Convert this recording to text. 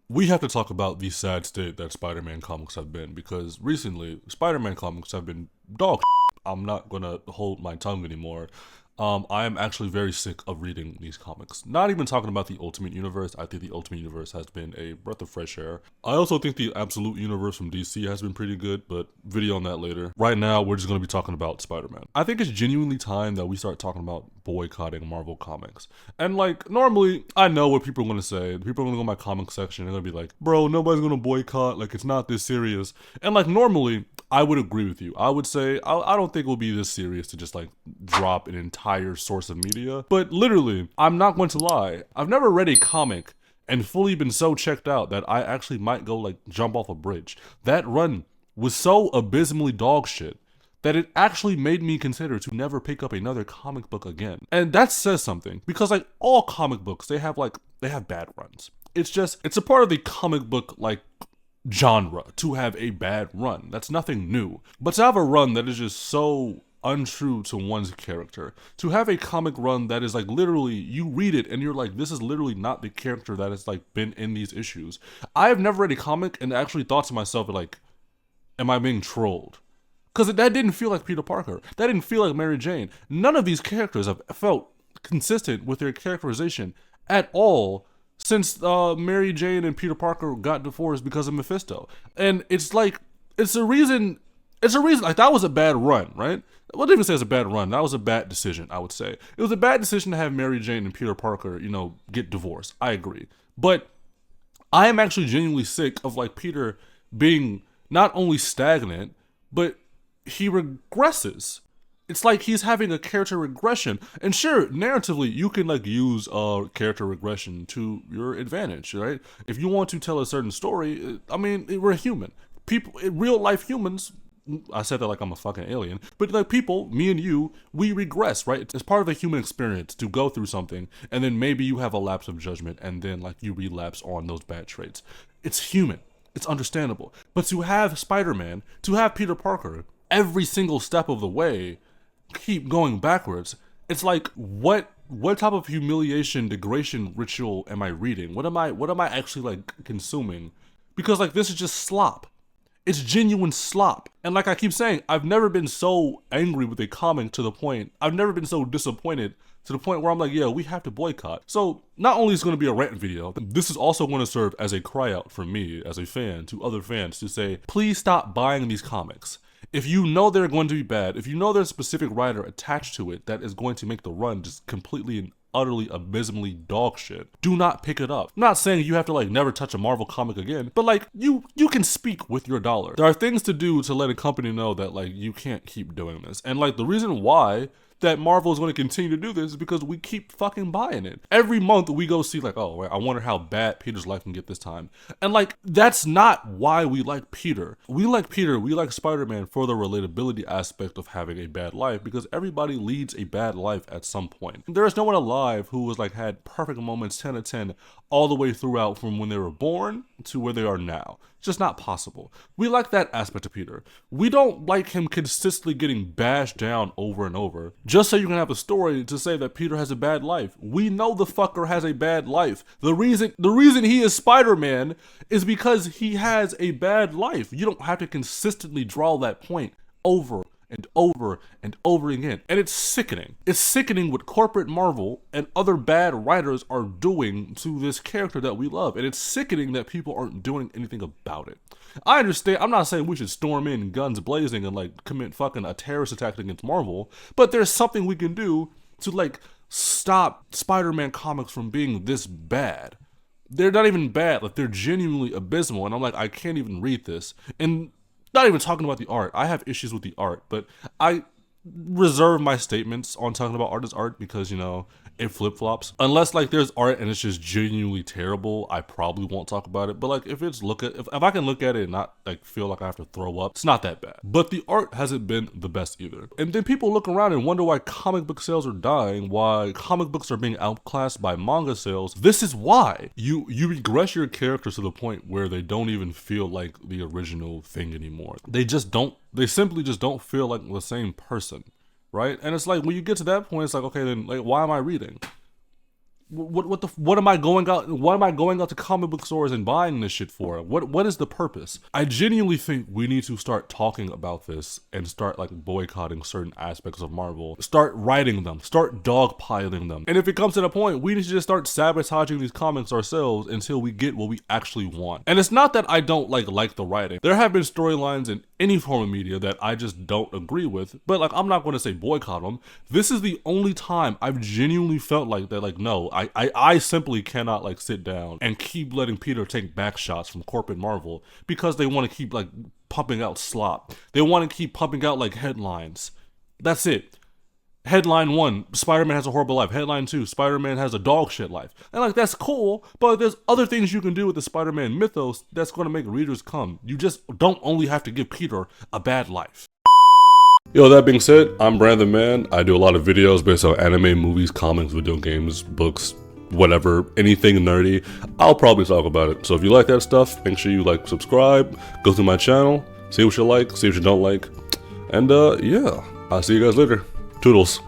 We have to talk about the sad state that Spider-Man comics have been, because recently Spider-Man comics have been dog. I'm not gonna hold my tongue anymore. I am actually very sick of reading these comics. Not even talking about the Ultimate Universe. I think the Ultimate Universe has been a breath of fresh air. I also think the Absolute Universe from DC has been pretty good, but video on that later. Right now, we're just going to be talking about Spider-Man. I think it's genuinely time that we start talking about boycotting Marvel Comics. And like, normally, I know what people are going to say. People are going to go in my comic section and they're going to be like, bro, nobody's going to boycott. Like, it's not this serious. And like, normally, I would agree with you. I would say I don't think it will be this serious to just like drop an entire source of media. But literally, I'm not going to lie. I've never read a comic and fully been so checked out that I actually might go like jump off a bridge. That run was so abysmally dog shit that it actually made me consider to never pick up another comic book again. And that says something, because like all comic books, they have bad runs. It's a part of the comic book like genre to have a bad run. That's nothing new. But to have a run that is just so untrue to one's character, to have a comic run that is like literally you read it and you're like, this is literally not the character that has like been in these issues. I have never read a comic and actually thought to myself like, am I being trolled? Because that didn't feel like Peter Parker. That didn't feel like Mary Jane. None of these characters have felt consistent with their characterization at all since Mary Jane and Peter Parker got divorced because of Mephisto. And it's like, it's a reason, like that was a bad run, right? I wouldn't even say it's a bad run. That was a bad decision, I would say. It was a bad decision to have Mary Jane and Peter Parker, get divorced. I agree. But I am actually genuinely sick of like Peter being not only stagnant, but he regresses. It's like he's having a character regression. And sure, narratively, you can like use character regression to your advantage, right? If you want to tell a certain story, I mean, we're human. People, real life humans, I said that like I'm a fucking alien, but like people, me and you, we regress, right? It's part of the human experience to go through something, and then maybe you have a lapse of judgment, and then like you relapse on those bad traits. It's human. It's understandable. But to have Spider-Man, to have Peter Parker, every single step of the way, keep going backwards. It's like what type of humiliation, degradation ritual am I reading? What am I actually like consuming? Because like this is just slop. It's genuine slop. And like I keep saying, I've never been so angry with a comic to the point, I've never been so disappointed to the point where I'm like, yeah, we have to boycott. So not only is it going to be a rant video, this is also going to serve as a cry out from me as a fan to other fans to say, please stop buying these comics. If you know they're going to be bad, if you know there's a specific writer attached to it that is going to make the run just completely and utterly abysmally dog shit, do not pick it up. I'm not saying you have to like never touch a Marvel comic again, but like you can speak with your dollar. There are things to do to let a company know that like you can't keep doing this. And like the reason why that Marvel is going to continue to do this is because we keep fucking buying it. Every month we go see like, oh, I wonder how bad Peter's life can get this time. And like, that's not why we like Peter. We like Spider-Man for the relatability aspect of having a bad life, because everybody leads a bad life at some point. There is no one alive who was like had perfect moments 10 to 10 all the way throughout from when they were born to where they are now. It's just not possible. We like that aspect of Peter. We don't like him consistently getting bashed down over and over just so you can have a story to say that Peter has a bad life. We know the fucker has a bad life. The reason he is Spider-Man is because he has a bad life. You don't have to consistently draw that point over and over and over again. And it's sickening. It's sickening what corporate Marvel and other bad writers are doing to this character that we love. And it's sickening that people aren't doing anything about it. I understand, I'm not saying we should storm in guns blazing and like commit fucking a terrorist attack against Marvel, but there's something we can do to like stop Spider-Man comics from being this bad. They're not even bad, like they're genuinely abysmal, and I'm like, I can't even read this. And not even talking about the art. I have issues with the art, but I reserve my statements on talking about art as art because, it flip-flops. Unless like there's art and it's just genuinely terrible, I probably won't talk about it. But like if I can look at it and not like feel like I have to throw up, it's not that bad. But the art hasn't been the best either. And then people look around and wonder why comic book sales are dying, why comic books are being outclassed by manga sales. This is why. You regress your characters to the point where they don't even feel like the original thing anymore. They simply just don't feel like the same person. Right? And it's like when you get to that point, it's like, okay, then like why am I reading? What am I going out? What am I going out to comic book stores and buying this shit for? What is the purpose? I genuinely think we need to start talking about this and start like boycotting certain aspects of Marvel. Start writing them. Start dogpiling them. And if it comes to the point, we need to just start sabotaging these comics ourselves until we get what we actually want. And it's not that I don't like the writing. There have been storylines in any form of media that I just don't agree with, but like I'm not going to say boycott them. This is the only time I've genuinely felt like that. Like no, I simply cannot like sit down and keep letting Peter take back shots from corporate Marvel because they want to keep like pumping out slop. They want to keep pumping out like headlines. That's it. Headline 1, Spider-Man has a horrible life. Headline 2, Spider-Man has a dog shit life. And like that's cool, but there's other things you can do with the Spider-Man mythos that's going to make readers come. You just don't only have to give Peter a bad life. Yo, that being said, I'm Brandon Man. I do a lot of videos based on anime, movies, comics, video games, books, whatever, anything nerdy. I'll probably talk about it. So if you like that stuff, make sure you like, subscribe, go through my channel, see what you like, see what you don't like. And yeah, I'll see you guys later. Toodles.